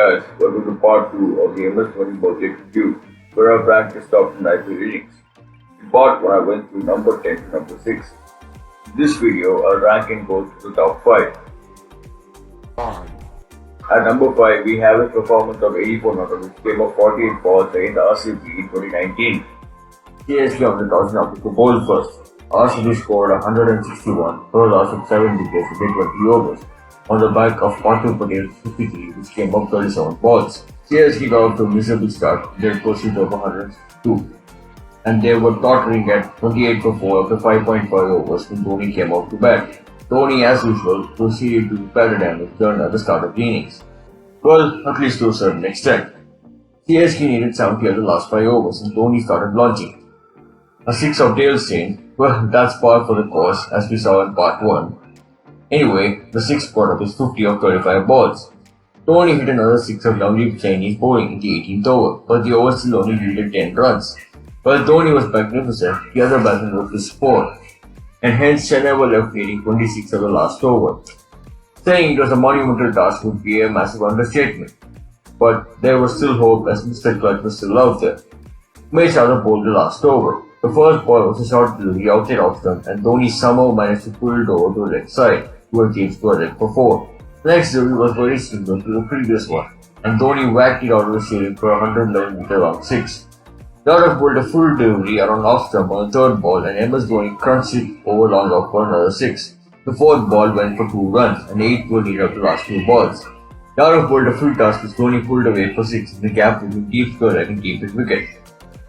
guys, welcome to part 2 of the MS Dhoni birthday review, where I ranked his top 10 IPL innings. In part 1, I went through number 10 to number 6. In this video, our ranking goes to the top 5. At number 5, we have his performance of 84 not out, which came of 48 balls against RCB in 2019. CSK on the toss now to bowl first. RCB scored 161 for a loss of 7 wickets in 20 overs, on the back of Patil Patel's 53, which came up 37 balls. CSK got off to a miserable start, their pursuit of 102, and they were tottering at 28 for 4 after 5.5 overs when Dhoni came out to bat. Dhoni, as usual, proceeded to batter damage done at the start of the innings. Well, at least to a certain extent. CSK needed 70 at the last 5 overs and Dhoni started launching. A 6 of Dale Steyn, well, that's par for the course as we saw in part 1. Anyway, the 6th got up his 50 of 35 balls. Dhoni hit another 6 of Navdeep Saini's bowling in the 18th over, but the over still only yielded 10 runs. While Dhoni was magnificent, the other batsmen were his 4, and hence Chennai were left needing 26 of the last over. Saying it was a monumental task would be a massive understatement, but there was still hope as Mr. Clutch was still out there. Umesh Yadav bowled the last over. The first ball was a short delivery outside off stump, and Dhoni somehow managed to pull it over to the left side, where James scored for 4. The next delivery was very similar to the previous one, and Dhoni whacked it out of the ceiling for a 111-meter long 6. Yadav bowled a full delivery around off stump on the third ball, and MS Dhoni crunched it over long off for another 6. The fourth ball went for 2 runs, and 8 were needed after the last 2 balls. Yadav bowled a full toss, which Dhoni pulled away for 6 in the gap between deep square leg and deep wicket.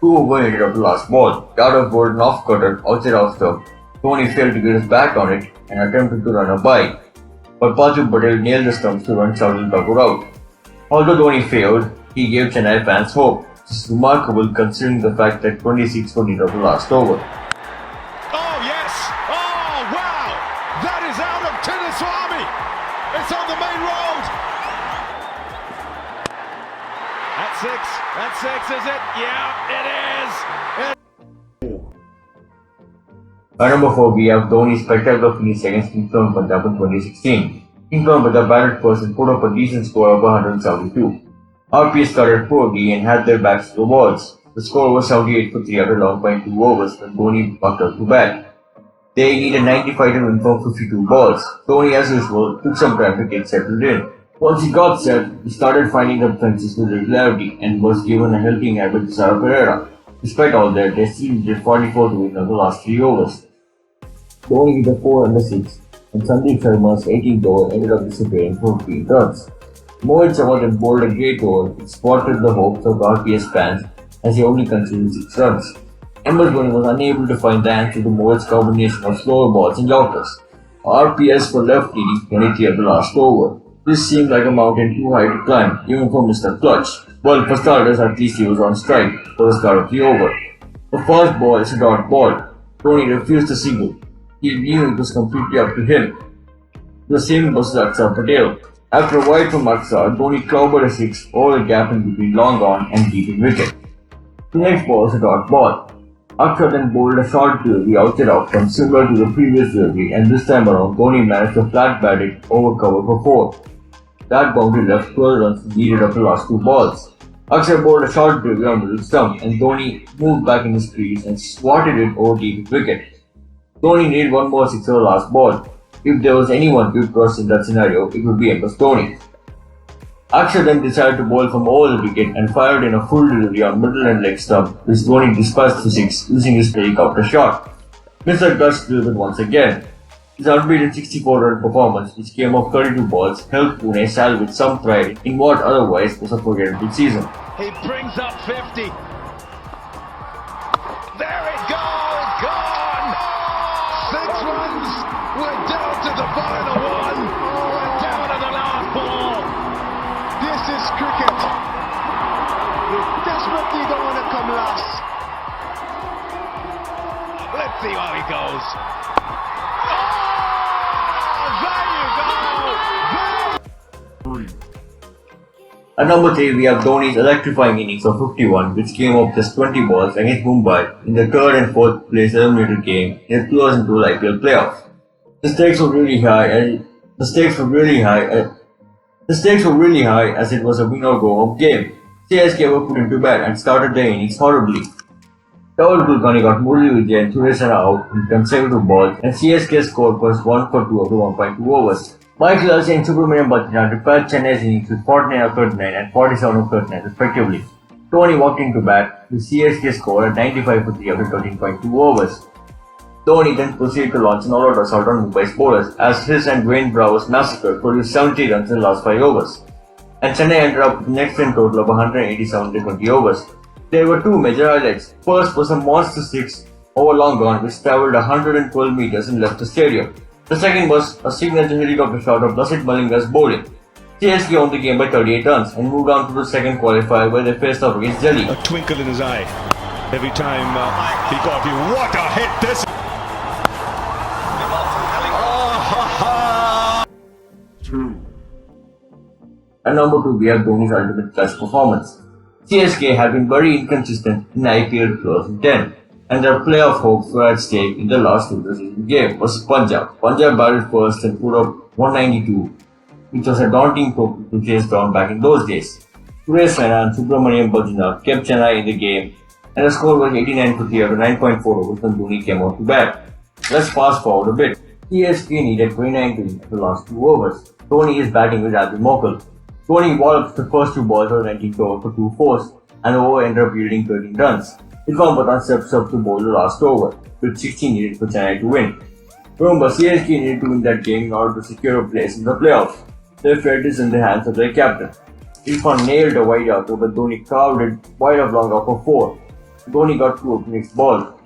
2 were needed after the last ball. Yadav bowled an off-cutter outside off stump. Dhoni failed to get his back on it and attempted to run a by, but Patil Patel nailed the stumps to run Southern Thakur out. Although Dhoni failed, he gave Chennai fans hope. This is remarkable considering the fact that 26 were needed after the last over. Oh yes! Oh wow! That is out of Tinnaswamy! It's on the main road! That's 6, is it? Yeah, it is! At number 4, we have Dhoni's spectacular finish against Kings Punjab in 2016. Kings Punjab batted first and put up a decent score of 172. RPS started poorly and had their backs to the walls. The score was 78 for 3 after 11.2 overs when Dhoni bucked out to bat. They needed 95 to win from 52 balls. Dhoni, as usual, took some time to get settled in. Once he got set, he started finding the fences with regularity and was given a helping hand with Sara Pereira. Despite all that, they still needed 44 to win on the last 3 overs. Dhoni hit a 4 and a 6, and Sandeep Sharma's 18th over ended up disappearing for 15 runs. Mohit Sharma then bowled a great over which spotted the hopes of RPS fans as he only conceded 6 runs. MS Dhoni was unable to find the answer to Mohit's combination of slower balls and yorkers. RPS were left leading 23 at the last over. This seemed like a mountain too high to climb, even for Mr. Clutch. Well, for starters, at least he was on strike for the start of the over. The first ball is a dot ball. Dhoni refused to single. He knew it was completely up to him. The same was Akshar Patel. After a wide from Akshar, Dhoni clobbered a 6 over the gap in between long on and deep wicket. The next ball was a dot ball. Akshar then bowled a short delivery outside off stump similar to the previous delivery, and this time around Dhoni managed to flat bat it over cover for 4. That boundary left 12 runs needed after the last 2 balls. Akshar bowled a short delivery on middle stump, and Dhoni moved back in his crease and swatted it over deep wicket. Dhoni needed 1 more 6 over the last ball. If there was anyone to cross in that scenario, it would be MS Dhoni. Akshar then decided to bowl from over the wicket and fired in a full delivery on middle and leg stump, which Dhoni dispatched to 6 using his helicopter shot. Mr. Clutch delivered once again. His unbeaten 64-run performance, which came off 32 balls, helped Pune salvage some pride in what otherwise was a forgettable season. He brings up 50. There it goes! Gone! 6 runs! We're down to the final one! We're down to the last ball! This is cricket. We desperately don't want to come last. Let's see how he goes. At number 3, we have Dhoni's electrifying innings of 51, which came off just 20 balls against Mumbai in the 3rd and 4th place eliminator game in the 2012 IPL playoffs. The stakes were really high The stakes were really high as it was a win or go home game. CSK were put into bed and started their innings horribly. Rahul Kulkarni got Murali Vijay and Suresh Raina out in consecutive balls and CSK scored was 1 for 2 after 1.2 overs. Michael Elsie and Subramanian Bhattacharya repaired Chennai's innings with 49 of 39 and 47 of 39 respectively. Dhoni walked into bat with CSK score at 95 for 3 after 13.2 overs. Dhoni then proceeded to launch an all-out assault on Mumbai's bowlers as his and Dwayne Bravo's massacre produced 70 runs in the last 5 overs. And Chennai ended up with the next in total of 187 in 20 overs. There were two major highlights. First was a monster 6 over long gone which travelled 112 meters and left the stadium. The second was a signature helicopter shot of Lassit Malinga's bowling. CSK won the game by 38 runs and moved on to the second qualifier where they faced off against Delhi. A twinkle in his eye every time he got you. What a hit this! And number 2, we have Dhoni's ultimate clutch performance. CSK had been very inconsistent in IPL 2010, and their playoff hopes were at stake in the last of the season game versus Punjab. Punjab batted first and put up 192, which was a daunting total to chase down back in those days. Suresh Raina and Subramanian Bhattacharya kept Chennai in the game, and the score was 89 for 3 after 9.4 overs when Dhoni came out to bat. Let's fast forward a bit. CSK needed 29 to win the last 2 overs. Dhoni is batting with Abhi Mokal. Dhoni walloped the first 2 balls of the 19th over for 2 fours, and the over ended up yielding 13 runs. Irfan Pathan steps up to bowl the last over, with 16 needed for Chennai to win. Remember, CSK needed to win that game in order to secure a place in the playoffs. Their fate is in the hands of their captain. Irfan nailed a wide outer, but Dhoni carved it wide of long out for 4. Dhoni got 2 of the next ball.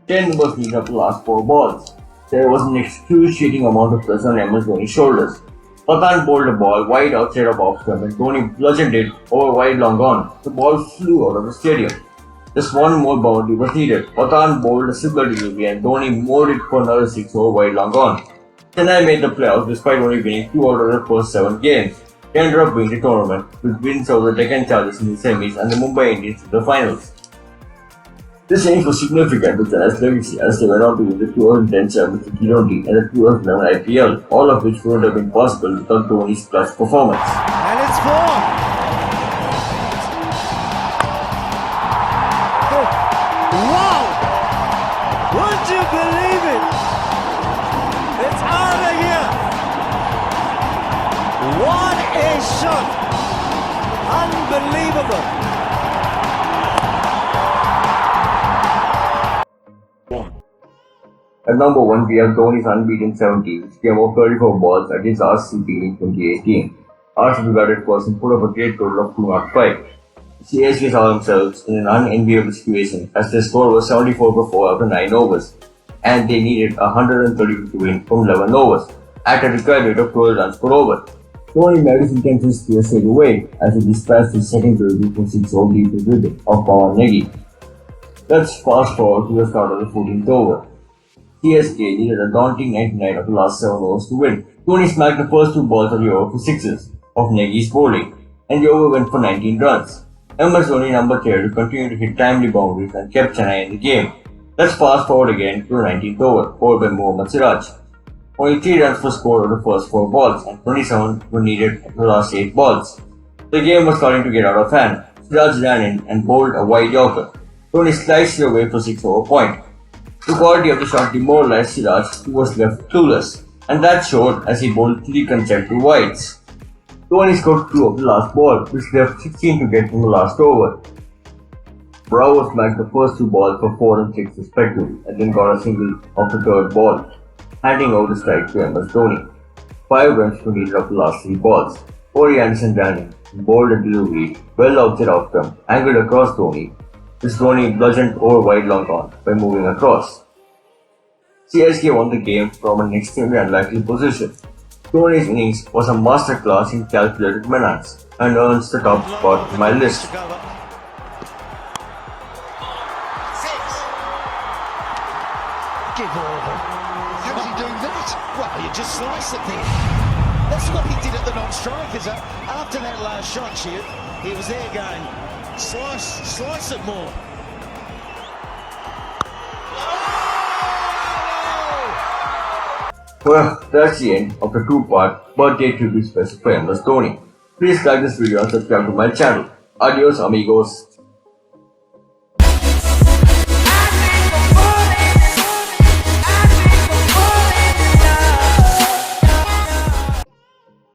10 was needed up the last 4 balls. There was an excruciating amount of pressure on MS Dhoni's shoulders. Pathan bowled a ball wide outside of off stump and Dhoni bludgeoned it over wide long gone. The ball flew out of the stadium. Just one more boundary was needed. Pathan bowled a similar delivery and Dhoni moored it for another 6 over wide long gone. Chennai made the playoffs despite only winning 2 out of the first 7 games. They ended up winning the tournament with wins over the Deccan Chargers in the semis and the Mumbai Indians in the finals. This change was significant to Chennai's legacy as they went on to win the 2010 Championship T20 and the 2011 IPL, all of which wouldn't have been possible without Dhoni's clutch performance. And it's 4. Wow! Would you believe it? It's out of here! What a shot! Unbelievable! At number 1, we have Dhoni's unbeaten 70, which came off 34 balls against RCB in 2018. RCB batted first and put up a great total of 205. CSK saw themselves in an unenviable situation as their score was 74 for 4 after 9 overs, and they needed 132 to win from 11 overs, at a required rate of 12 runs per over. Dhoni made his intentions clear straight away as he dispatched his second delivery for 6 over deep wicket of Pawan Negi. Let's fast forward to the start of the 14th over. CSK needed a daunting 99 of the last 7 overs to win. Dhoni smacked the first 2 balls of the over for 6s of Negi's bowling, and the over went for 19 runs. MS Dhoni number 3 to continue to hit timely boundaries and kept Chennai in the game. Let's fast forward again to the 19th over, followed by Mohammad Siraj. Only 3 runs were scored on the first 4 balls, and 27 were needed for the last 8 balls. The game was starting to get out of hand. Siraj ran in and bowled a wide yorker. Dhoni sliced it away for 6 over point. The quality of the shot demoralized Siraj, who was left clueless, and that showed as he bowled 3 consecutive wides. Dhoni scored 2 of the last ball, which left 16 to get from the last over. Bravo smacked the first 2 balls for 4 and 6 respectively, and then got a single of the 3rd ball, handing over the strike to MS Dhoni. 5 runs were needed of the last 3 balls. Corey Anderson ran in and bowled a delivery well outside off stump, angled across Dhoni. This Dhoni bludgeoned over wide long on by moving across. CSK won the game from an extremely unlikely position. Dhoni's innings was a masterclass in calculated menace and earns the top spot in my list. Give over. How did he do that? Well, you just slice it there. That's what he did at the non-strikers. After that last shot, he was there going, slice it more. Well, that's the end of the two-part birthday tribute special for MS Dhoni. Please like this video and subscribe to my channel. Adios amigos.